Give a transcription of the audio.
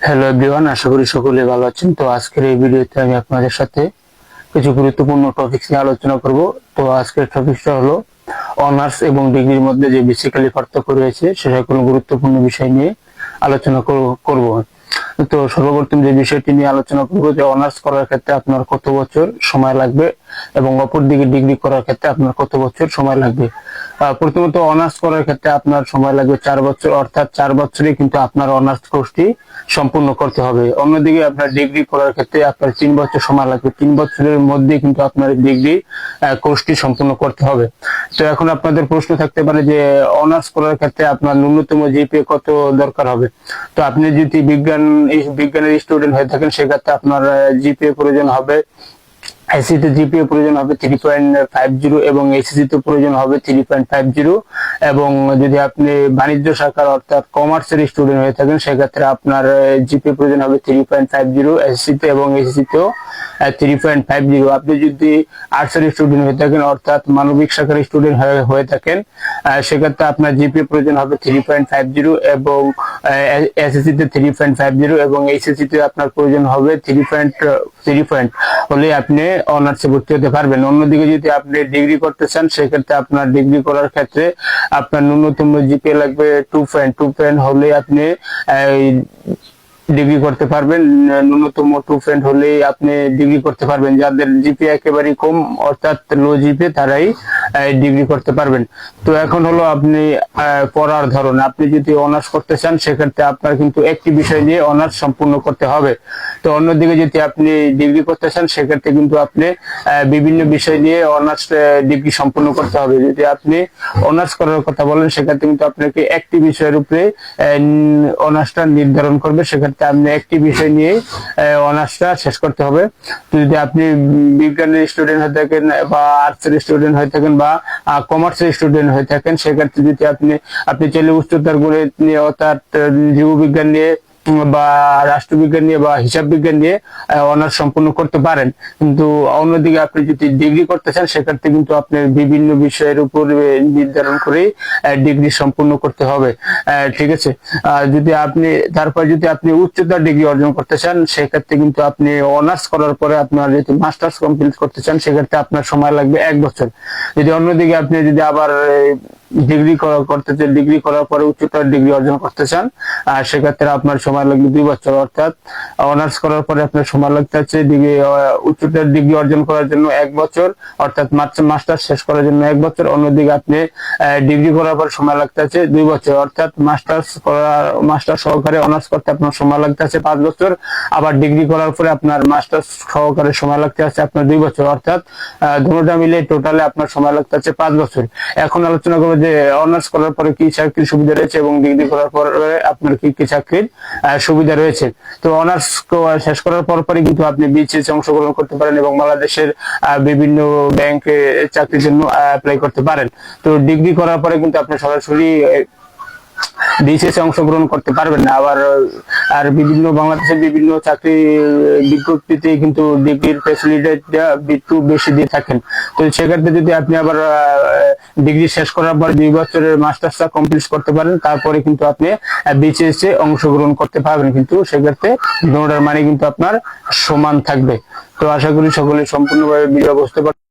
Hello everyone, আশা করি সকলে ভালো আছেন। তো আজকের এই ভিডিওতে আমি আপনাদের সাথে কিছু গুরুত্বপূর্ণ টপিকস নিয়ে আলোচনা করব। তো আজকের টপিকটা হলো অনার্স এবং ডিগ্রির মধ্যে যে বেসিক্যালি পার্থক্য রয়েছে সে সকল গুরুত্বপূর্ণ বিষয় নিয়ে আলোচনা করব। তো সর্বপ্রথম যে বিষয়টি নিয়ে আলোচনা করব যে অনার্স করার ক্ষেত্রে আপনার কত বছর সময় লাগবে এবং অপরদিকে ডিগ্রি করার ক্ষেত্রে আপনার কত বছর সময় লাগবে। প্রথমত অনার্স করার ক্ষেত্রে আপনার সময় লাগবে 4 বছর, অর্থাৎ 4 বছরে কিন্তু আপনার অনার্স কোর্সটি সম্পূর্ণ করতে হবে। অন্যদিকে আপনার ডিগ্রি করার ক্ষেত্রে আপনার 3 বছর সময় লাগবে। 3 বছরের মধ্যে কিন্তু আপনার ডিগ্রি কোর্সটি সম্পূর্ণ করতে হবে। তো এখন আপনাদের প্রশ্ন থাকতে পারে যে অনার্স করার ক্ষেত্রে আপনার ন্যূনতম জিপিএ কত দরকার হবে। তো আপনি যদি বিজ্ঞানের স্টুডেন্ট হয়ে থাকেন সেক্ষেত্রে আপনার জিপিএ প্রয়োজন হবে, এসসিতে জিপিএ প্রয়োজন হবে 3.50 এবং এসএসসিতে প্রয়োজন হবে 3.50। এবং যদি আপনি বাণিজ্য শাখার অর্থাৎ কমার্সের স্টুডেন্ট হয়ে থাকেন সেক্ষেত্রে আপনার জিপিএ প্রয়োজন হবে 3.50 এসএসসিতে এবং এসএসসিতেও 3.50। আপনি যদি আর্টসের স্টুডেন্ট হয়ে থাকেন অর্থাৎ মানবিক শাখার স্টুডেন্ট হয়ে থাকেন সেক্ষেত্রে আপনার জিপিএ প্রয়োজন হবে 3.50 এবং এসএসসিতে 3.50 এবং এইচএসসিতে আপনার প্রয়োজন হবে 3 হলে আপনি অনার্সে ভর্তি হতে পারবেন। অন্যদিকে যদি আপনি ডিগ্রি করতে চান সেক্ষেত্রে আপনার ডিগ্রি করার ক্ষেত্রে আপনার ন্যূনতম জিপিএ লাগবে 2 হলে আপনি ডিগ্রি করতে পারবেন। ন্যূনতম 2 হলে আপনি ডিগ্রি করতে পারবেন। যাদের জিপিএ একেবারে কম অর্থাৎ লো জিপিএ তারাই ডিগ্রি করতে পারবেন। তো এখন হলো আপনি পড়ার ধরন। আপনি যদি অনার্স করতে চান সেক্ষেত্রে আপনার কিন্তু একটি বিষয় নিয়ে অনার্স সম্পূর্ণ করতে হবে। তো অন্যদিকে যদি আপনি ডিগ্রি করতে চান সেক্ষেত্রে কিন্তু আপনি বিভিন্ন বিষয় নিয়ে অনার্স ডিগ্রি সম্পূর্ণ করতে হবে। যদি আপনি অনার্স করার কথা বলেন সেক্ষেত্রে কিন্তু আপনাকে একটি বিষয়ের উপরে অনার্সটা নির্ধারণ করবে, সেক্ষেত্রে আপনি একটি বিষয় নিয়ে অনার্সটা শেষ করতে হবে। যদি আপনি বিজ্ঞানের স্টুডেন্ট হয়ে থাকেন বা আর্টসের স্টুডেন্ট হয়ে থাকেন বা কমার্সের স্টুডেন্ট হয়ে থাকেন সেক্ষেত্রে যদি আপনি চাইলে উচ্চতর গণিত নিয়ে অর্থাৎ জীববিজ্ঞান নিয়ে বা রাষ্ট্রবিজ্ঞান নিয়ে বা হিসাব বিজ্ঞান নিয়ে অনার্স সম্পূর্ণ করতে পারেন। কিন্তু অন্যদিকে আপনি যদি ডিগ্রি করতে চান সেক্ষেত্রে কিন্তু আপনার বিভিন্ন বিষয়ের উপর নির্ধারণ করে ডিগ্রি সম্পূর্ণ করতে হবে। ঠিক আছে। যদি আপনি উচ্চতর ডিগ্রি অর্জন করতে চান সেক্ষেত্রে কিন্তু আপনি অনার্স করার পরে আপনার যদি মাস্টার্স কমপ্লিট করতে চান সেক্ষেত্রে আপনার সময় লাগবে 1 বছর। যদি অন্যদিকে আপনি যদি আবার ডিগ্রি করার পরে উচ্চতর ডিগ্রি অর্জন করতে চান সেক্ষেত্রে আপনার সময় লাগবে 2 বছর। অর্থাৎ অনার্স করার পরে আপনার সময় লাগতে হচ্ছে উচ্চতর ডিগ্রি অর্জন করার জন্য 1 বছর, অর্থাৎ মাস্টার্স শেষ করার জন্য 1 বছর। অন্যদিকে আপনি ডিগ্রি করার পর সময় লাগতে আছে 2 বছর, অর্থাৎ মাস্টার্স সহকারে অনার্স করতে আপনার সময় লাগতে আছে 5 বছর। আবার ডিগ্রি করার পরে আপনার মাস্টার্স সহকারে সময় লাগতে আছে আপনার 2 বছর, অর্থাৎ দুটোটা মিলে টোটালে আপনার সময় লাগতে আছে 5 বছর। এখন আলোচনা করবো যে অনার্স করার পরে কি চাকরির সুবিধা রয়েছে এবং ডিগ্রি করার পরে আপনার কি কি চাকরির সুবিধা রয়েছে। তো অনার্স শেষ করার পরই কিন্তু আপনি বিসিএস অংশগ্রহণ করতে পারেন এবং বাংলাদেশের বিভিন্ন ব্যাংকে চাকরির জন্য অ্যাপ্লাই করতে পারেন। তো ডিগ্রি করার পরে কিন্তু আপনি সরাসরি বিসিএস অংশগ্রহণ করতে পারবেন না। আর বাংলাদেশের বিভিন্ন চাকরি বিজ্ঞপ্তিতে কিন্তু ডিগ্রির ফ্যাসিলিটিটা একটু বেশি দিয়ে থাকেন। তো সেক্ষেত্রে যদি আপনি আবার ডিগ্রি শেষ করার পর 2 বছরের মাস্টার্সটা কমপ্লিট করতে পারেন তারপরে কিন্তু আপনি বিসিএস এ অংশগ্রহণ করতে পারবেন, কিন্তু সেক্ষেত্রে দুটোটার মানে কিন্তু আপনার সমান থাকবে। তো আশা করি সকলে সম্পূর্ণভাবে ভিডিও বুঝতে পারবেন।